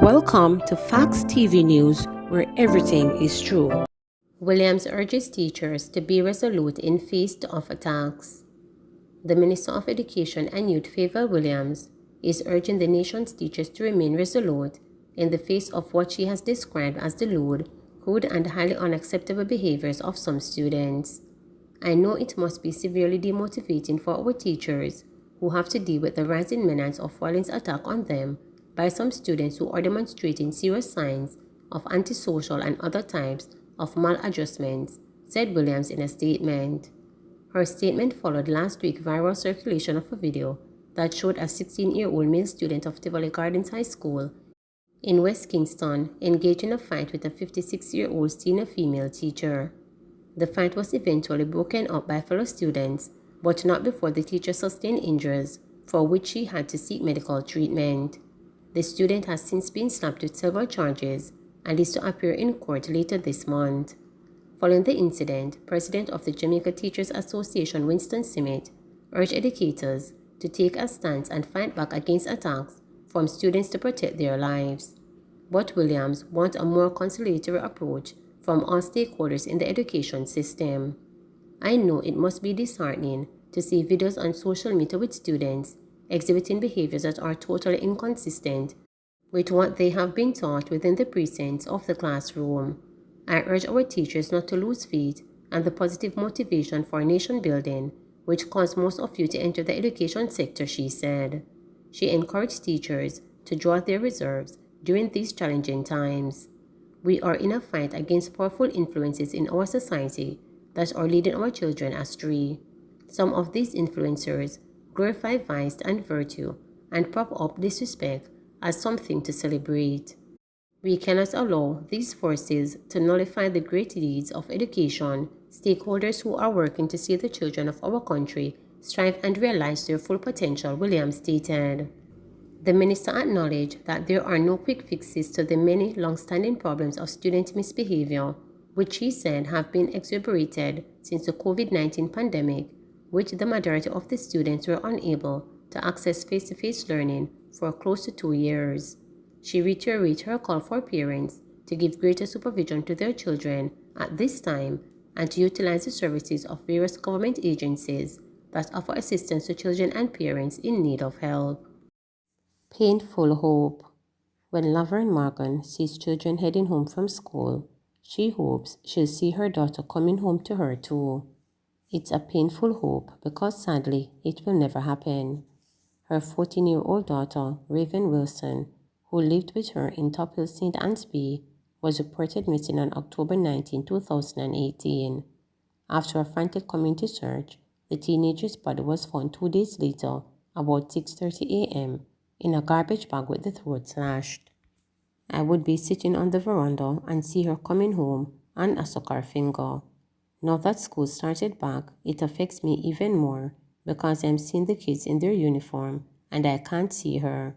Welcome to Facts TV News, where everything is true. Williams urges teachers to be resolute in face of attacks. The Minister of Education and Youth, Favour Williams, is urging the nation's teachers to remain resolute in the face of what she has described as the lewd, crude and highly unacceptable behaviors of some students. I know it must be severely demotivating for our teachers who have to deal with the rising menace of violence attack on them by some students who are demonstrating serious signs of antisocial and other types of maladjustments, said Williams in a statement. Her statement followed last week's viral circulation of a video that showed a 16-year-old male student of Tivoli Gardens High School in West Kingston engaged in a fight with a 56-year-old senior female teacher. The fight was eventually broken up by fellow students, but not before the teacher sustained injuries, for which she had to seek medical treatment. The student has since been slapped with several charges and is to appear in court later this month. Following the incident, President of the Jamaica Teachers Association Winston Simmet urged educators to take a stance and fight back against attacks from students to protect their lives. But Williams wants a more conciliatory approach from all stakeholders in the education system. I know it must be disheartening to see videos on social media with students exhibiting behaviors that are totally inconsistent with what they have been taught within the precincts of the classroom. I urge our teachers not to lose faith and the positive motivation for nation building, which caused most of you to enter the education sector, she said. She encouraged teachers to draw their reserves during these challenging times. We are in a fight against powerful influences in our society that are leading our children astray. Some of these influencers glorify vice and virtue and prop up disrespect as something to celebrate. We cannot allow these forces to nullify the great deeds of education, stakeholders who are working to see the children of our country strive and realize their full potential, Williams stated. The minister acknowledged that there are no quick fixes to the many long-standing problems of student misbehavior, which she said have been exacerbated since the COVID-19 pandemic, which the majority of the students were unable to access face-to-face learning for close to 2 years. She reiterated her call for parents to give greater supervision to their children at this time and to utilize the services of various government agencies that offer assistance to children and parents in need of help. Painful hope. When Laverne Morgan sees children heading home from school, she hopes she'll see her daughter coming home to her too. It's a painful hope because sadly it will never happen. Her 14-year-old daughter, Raven Wilson, who lived with her in Top Hill St. Ansby, was reported missing on October 19, 2018. After a frantic community search, the teenager's body was found 2 days later, about 6:30 a.m., in a garbage bag with the throat slashed. I would be sitting on the veranda and see her coming home and a sucker finger. Now that school started back, it affects me even more because I'm seeing the kids in their uniform and I can't see her.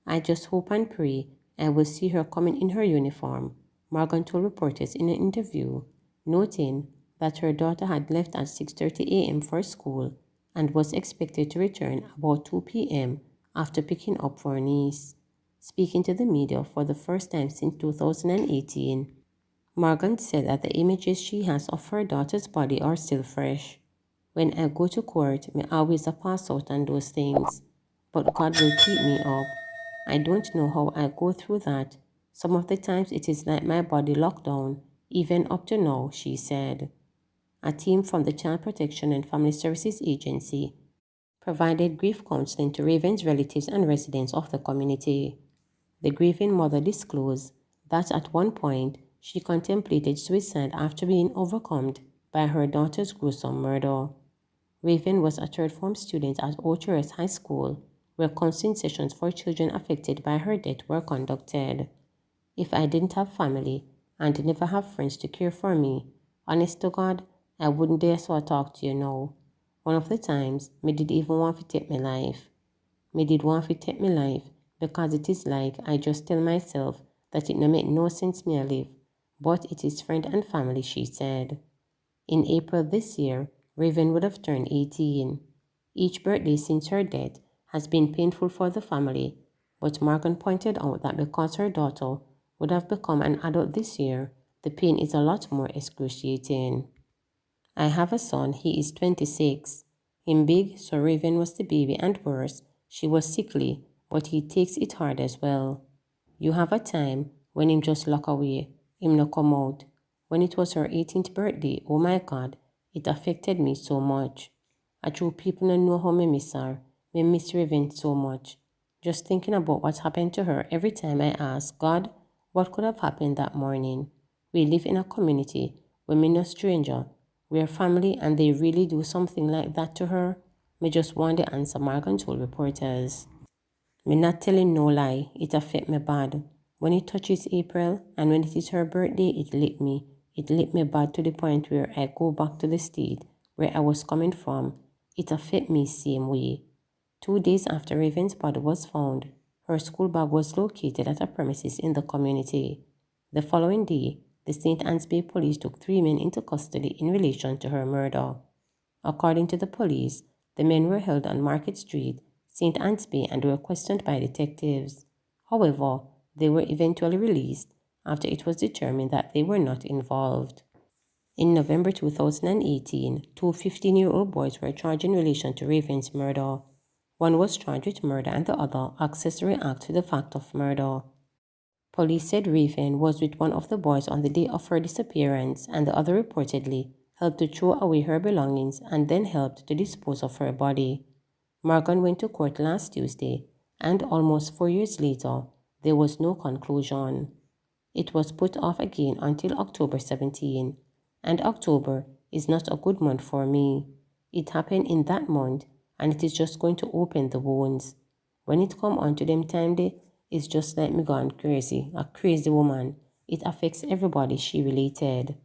I just hope and pray I will see her coming in her uniform, Morgan told reporters in an interview, noting that her daughter had left at 6:30 a.m. for school and was expected to return about 2 p.m. after picking up for her niece. Speaking to the media for the first time since 2018, Morgan said that the images she has of her daughter's body are still fresh. When I go to court, me always a pass out on those things, but God will keep me up. I don't know how I go through that. Some of the times it is like my body locked down, even up to now, she said. A team from the Child Protection and Family Services Agency provided grief counseling to Raven's relatives and residents of the community. The grieving mother disclosed that at one point she contemplated suicide after being overcome by her daughter's gruesome murder. Raven was a third-form student at Ocherous High School, where counseling sessions for children affected by her death were conducted. If I didn't have family and never have friends to care for me, honest to God, I wouldn't dare so talk to you now. One of the times, me did even want to take my life. Me did want to take my life because it is like I just tell myself that it no make no sense me I live, but it is friend and family, she said. In April this year, Raven would have turned 18. Each birthday since her death has been painful for the family, but Morgan pointed out that because her daughter would have become an adult this year, the pain is a lot more excruciating. I have a son, he is 26. Him big, so Raven was the baby, and worse, she was sickly, but he takes it hard as well. You have a time when him just lock away, him no come out. When it was her 18th birthday, oh my God, it affected me so much. I true people don't know how me miss her. Me miss Raven so much. Just thinking about what happened to her every time I ask God, what could have happened that morning? We live in a community where me no stranger. We're family and they really do something like that to her. Me just want the answer, Morgan told reporters. Me not telling no lie, it affect me bad. When it touches April and when it is her birthday, it lit me. It lit me bad to the point where I go back to the state where I was coming from. It affect me same way. 2 days after Raven's body was found, her school bag was located at a premises in the community. The following day, the St. Anne's Bay police took 3 men into custody in relation to her murder. According to the police, the men were held on Market Street, St. Anne's Bay, and were questioned by detectives. However, they were eventually released after it was determined that they were not involved. In November 2018, 2 15-year-old boys were charged in relation to Raven's murder. One was charged with murder and the other accessory act to the fact of murder. Police said Raven was with one of the boys on the day of her disappearance and the other reportedly helped to throw away her belongings and then helped to dispose of her body. Morgan went to court last Tuesday and almost 4 years later, there was no conclusion. It was put off again until October 17, and October is not a good month for me. It happened in that month and it is just going to open the wounds. When it come on to them time day, it's just like me gone crazy, a crazy woman. It affects everybody she related.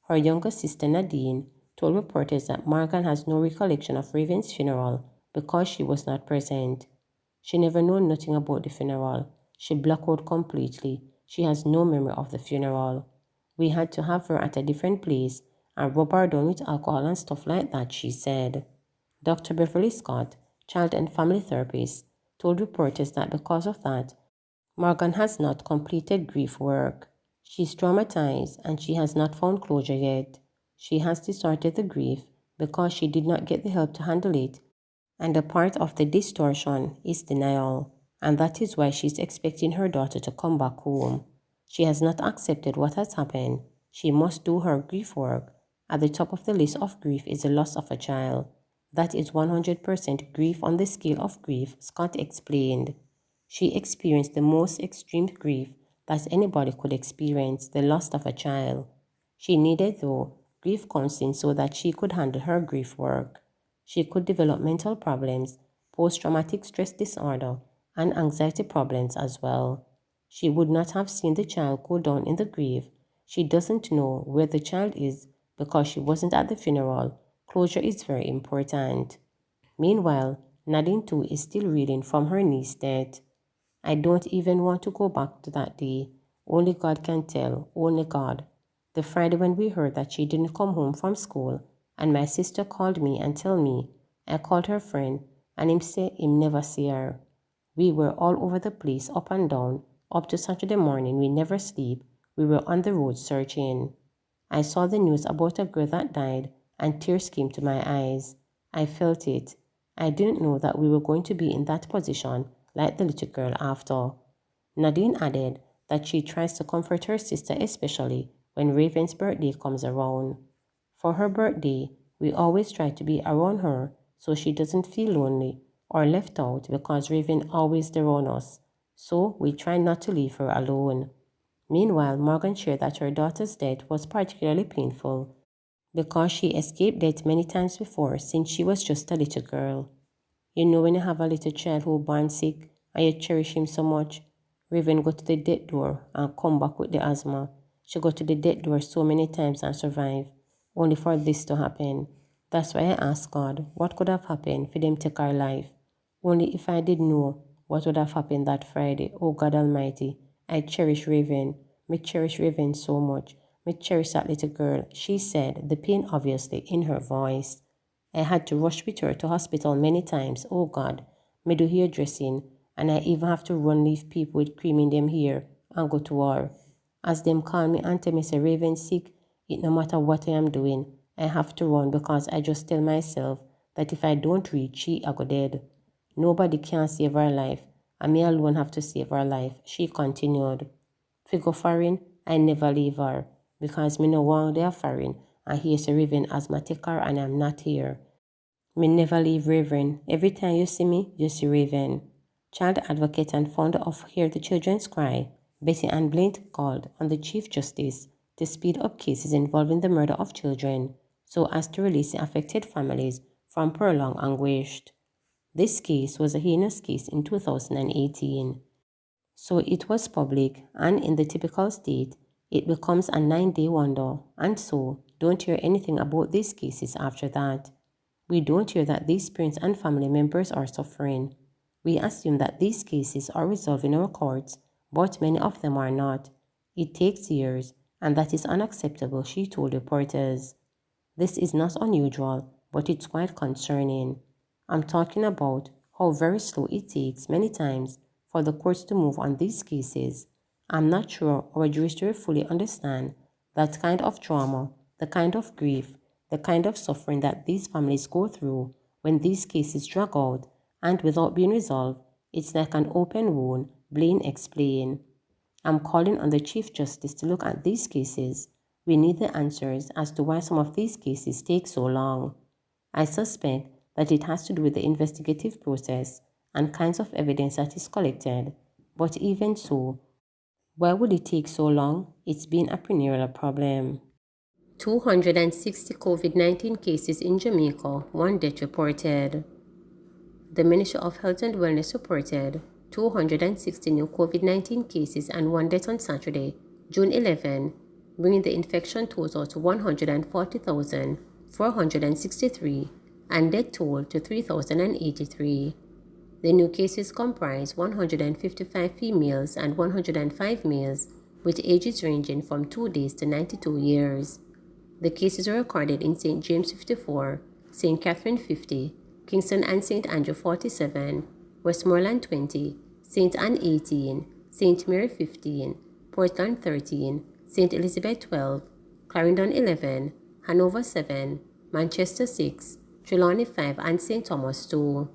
Her younger sister Nadine told reporters that Morgan has no recollection of Raven's funeral because she was not present. She never knew nothing about the funeral. She blacked out completely. She has no memory of the funeral. We had to have her at a different place and rub her down with alcohol and stuff like that, she said. Dr. Beverly Scott, child and family therapist, told reporters that because of that, Morgan has not completed grief work. She's traumatized and she has not found closure yet. She has distorted the grief because she did not get the help to handle it, and a part of the distortion is denial, and that is why she's expecting her daughter to come back home. She has not accepted what has happened. She must do her grief work. At the top of the list of grief is the loss of a child. That is 100% grief on the scale of grief, Scott explained. She experienced the most extreme grief that anybody could experience, the loss of a child. She needed, though, grief counseling so that she could handle her grief work. She could develop mental problems, post-traumatic stress disorder, and anxiety problems as well. She would not have seen the child go down in the grave. She doesn't know where the child is because she wasn't at the funeral. Closure is very important. Meanwhile, Nadine too is still reeling from her niece's death. I don't even want to go back to that day. Only God can tell, only God. The Friday when we heard that she didn't come home from school, and my sister called me and tell me, I called her friend, and him say him never see her. We were all over the place, up and down, up to Saturday morning, we never sleep. We were on the road searching. I saw the news about a girl that died, and tears came to my eyes. I felt it. I didn't know that we were going to be in that position like the little girl after. Nadine added that she tries to comfort her sister, especially when Raven's birthday comes around. For her birthday, we always try to be around her so she doesn't feel lonely or left out because Raven always around us, so we try not to leave her alone. Meanwhile, Morgan shared that her daughter's death was particularly painful because she escaped death many times before since she was just a little girl. You know when you have a little child who born sick and you cherish him so much, Raven go to the death door and come back with the asthma. She go to the death door so many times and survive, only for this to happen. That's why I asked God, what could have happened for them to take her life? Only if I did know what would have happened that Friday. Oh God Almighty, I cherish Raven. Me cherish Raven so much. Me cherish that little girl, she said, the pain obviously in her voice. I had to rush with her to hospital many times. Oh God, me do hairdressing and I even have to run leave people with cream in them hair and go to war. As them call me and tell me say Raven sick, it no matter what I am doing, I have to run because I just tell myself that if I don't reach, she I go dead. Nobody can save her life, and me alone have to save her life, she continued. Figure foreign, I never leave her, because me no want they are foreign, and here's a Raven asthmatic her and I'm not here. Me never leave Raven. Every time you see me, you see Raven. Child advocate and founder of Hear the Children's Cry, Betty Ann Blaint called on the Chief Justice to speed up cases involving the murder of children so as to release the affected families from prolonged anguish. This case was a heinous case in 2018. So it was public, and in the typical state, it becomes a 9-day wonder, and so don't hear anything about these cases after that. We don't hear that these parents and family members are suffering. We assume that these cases are resolved in our courts, but many of them are not. It takes years, and that is unacceptable, she told reporters. This is not unusual, but it's quite concerning. I'm talking about how very slow it takes many times for the courts to move on these cases. I'm not sure our judiciary fully understand that kind of trauma, the kind of grief, the kind of suffering that these families go through when these cases drag out and without being resolved. It's like an open wound, Blaine explained. I'm calling on the Chief Justice to look at these cases. We need the answers as to why some of these cases take so long. I suspect that it has to do with the investigative process and kinds of evidence that is collected. But even so, why would it take so long? It's been a perennial problem. 260 COVID-19 cases in Jamaica, 1 death reported. The Ministry of Health and Wellness reported 260 new COVID-19 cases and 1 death on Saturday, June 11, bringing the infection total to 140,463 and death toll to 3,083. The new cases comprise 155 females and 105 males, with ages ranging from 2 days to 92 years. The cases were recorded in St. James 54, St. Catherine 50, Kingston and St. Andrew 47, Westmoreland 20, St. Anne 18, St. Mary 15, Portland 13, St. Elizabeth 12, Clarendon 11, Hanover 7, Manchester 6, Trelawney 5, and St. Thomas 2.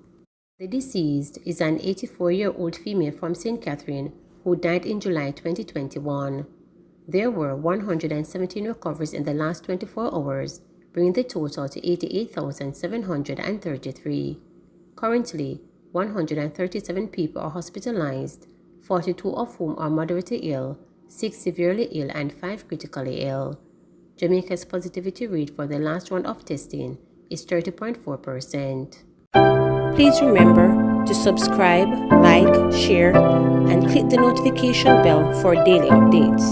The deceased is an 84-year-old female from St. Catherine who died in July 2021. There were 117 recoveries in the last 24 hours, bringing the total to 88,733. Currently, 137 people are hospitalized, 42 of whom are moderately ill, 6 severely ill, and 5 critically ill. Jamaica's positivity rate for the last round of testing is 30.4%. Please remember to subscribe, like, share, and click the notification bell for daily updates.